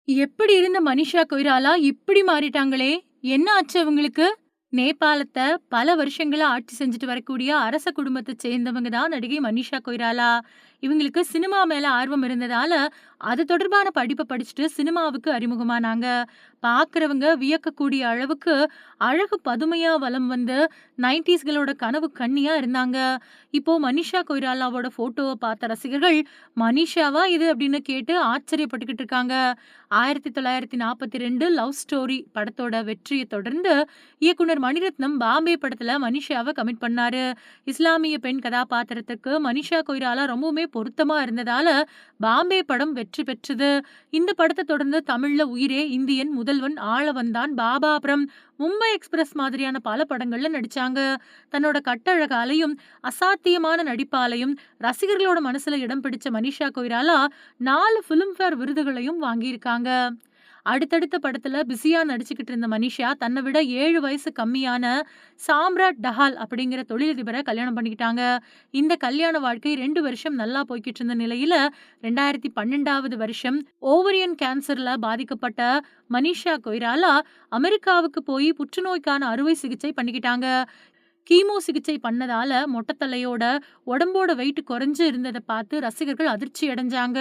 எப்படி இருந்த மனிஷா கொய்ராலா இப்படி மாறிட்டாங்களே! என்ன ஆச்சு அவங்களுக்கு? நேபாளத்த பல வருஷங்களா ஆட்சி செஞ்சுட்டு வரக்கூடிய அரச குடும்பத்த சேர்ந்தவங்க தான் நடிகை மனிஷா கொய்ராலா. இவங்களுக்கு சினிமா மேல ஆர்வம் இருந்ததால, அது தொடர்பான படிப்ப படிச்சுட்டு சினிமாவுக்கு அறிமுகமானாங்க. பார்க்கிறவங்க வியக்கக்கூடிய அளவுக்கு அழகு பதுமையா வலம் வந்து 90ஸ்களோட கனவு கன்னியா இருந்தாங்க. இப்போ மனிஷா கொய்ராலாவோட ஃபோட்டோவ பார்த்த ரசிகர்கள், "மனிஷாவா இது?" அப்படின்னு கேட்டு ஆச்சரியப்பட்டுக்கிட்டு இருக்காங்க. 1942 லவ் ஸ்டோரி படத்தோட வெற்றிய தொடர்ந்து, இயக்குனர் மணிரத்னம் பாம்பே படத்துல மனிஷாவ கமிட் பண்ணாரு. இஸ்லாமிய பெண் கதாபாத்திரத்துக்கு மனிஷா கொய்ராலா ரொம்பவுமே பொருத்தமா இருந்ததால, பாம்பே படம் வெற்றி பெற்றது. இந்த படத்த தொடர்ந்து தமிழ்ல உயிரே, இந்தியன், முதல்வன், ஆள வந்தான், பாபாபுரம், மும்பை எக்ஸ்பிரஸ் மாதிரியான பல படங்கள்ல நடிச்சாங்க. தன்னோட கட்டழகாலையும், அசாத்தியமான நடிப்பாலையும் ரசிகர்களோட மனசுல இடம் பிடிச்ச மனிஷா கொய்ராலா 4 ஃபிலிம்ஃபேர் விருதுகளையும் வாங்கியிருக்காங்க. அடுத்தடுத்த படத்துல பிஸியா நடிச்சுக்கிட்டு இருந்த மனிஷா, தன்னை விட 7 வயசு கம்மியான சாம்ராட் டஹால் அப்படிங்கிற தொழிலதிபர கல்யாணம் பண்ணிக்கிட்டாங்க. இந்த கல்யாண வாழ்க்கை 2 வருஷம் நல்லா போய்க்கிட்டு இருந்த நிலையில, 2012வது வருஷம் ஓவரியன் கேன்சர்ல பாதிக்கப்பட்ட மனிஷா கொய்ராலா, அமெரிக்காவுக்கு போய் புற்றுநோய்க்கான அறுவை சிகிச்சை பண்ணிக்கிட்டாங்க. கீமோ சிகிச்சை பண்ணதால மொட்டத்தலையோட உடம்போட வெயிட் குறைஞ்சு இருந்தத பார்த்து ரசிகர்கள் அதிர்ச்சி அடைஞ்சாங்க.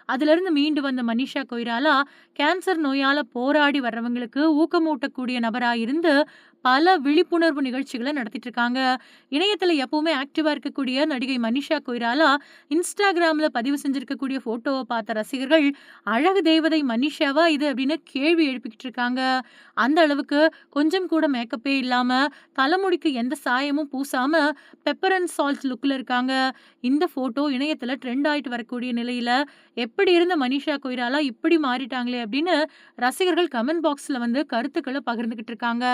அதிலிருந்து மீண்டு வந்த மனிஷா கொய்ராலா, கேன்சர் நோயால போராடி வர்றவங்களுக்கு ஊக்கமூட்டக்கூடிய நபரா இருந்து பல விழிப்புணர்வு நிகழ்ச்சிகள நடத்திட்டு இருக்காங்க. இணையத்துல எப்பவுமே ஆக்டிவா இருக்கக்கூடிய நடிகை மனிஷா கொய்ராலா, இன்ஸ்டாகிராம்ல பதிவு செஞ்சிருக்கக்கூடிய ஃபோட்டோவ பார்த்த ரசிகர்கள், "அழகு தேவதை மனிஷாவா இது?" அப்படின்னு கேள்வி எழுப்பிக்கிட்டு இருக்காங்க. அந்த அளவுக்கு கொஞ்சம் கூட மேக்கப்பே இல்லாம, தலைமுடிக்கு எந்த சாயமும் பூசாம, பெப்பர் அண்ட் சால்ட் லுக்ல இருக்காங்க. இந்த ஃபோட்டோ இணையத்துல ட்ரெண்ட் ஆயிட்டு வரக்கூடிய நிலையில, எப்படி இருந்த மனிஷா கொய்ராலா இப்படி மாறிட்டாங்களே அப்படின்னு ரசிகர்கள் கமெண்ட் பாக்ஸ்ல வந்து கருத்துக்கள பகிர்ந்துகிட்டு இருக்காங்க.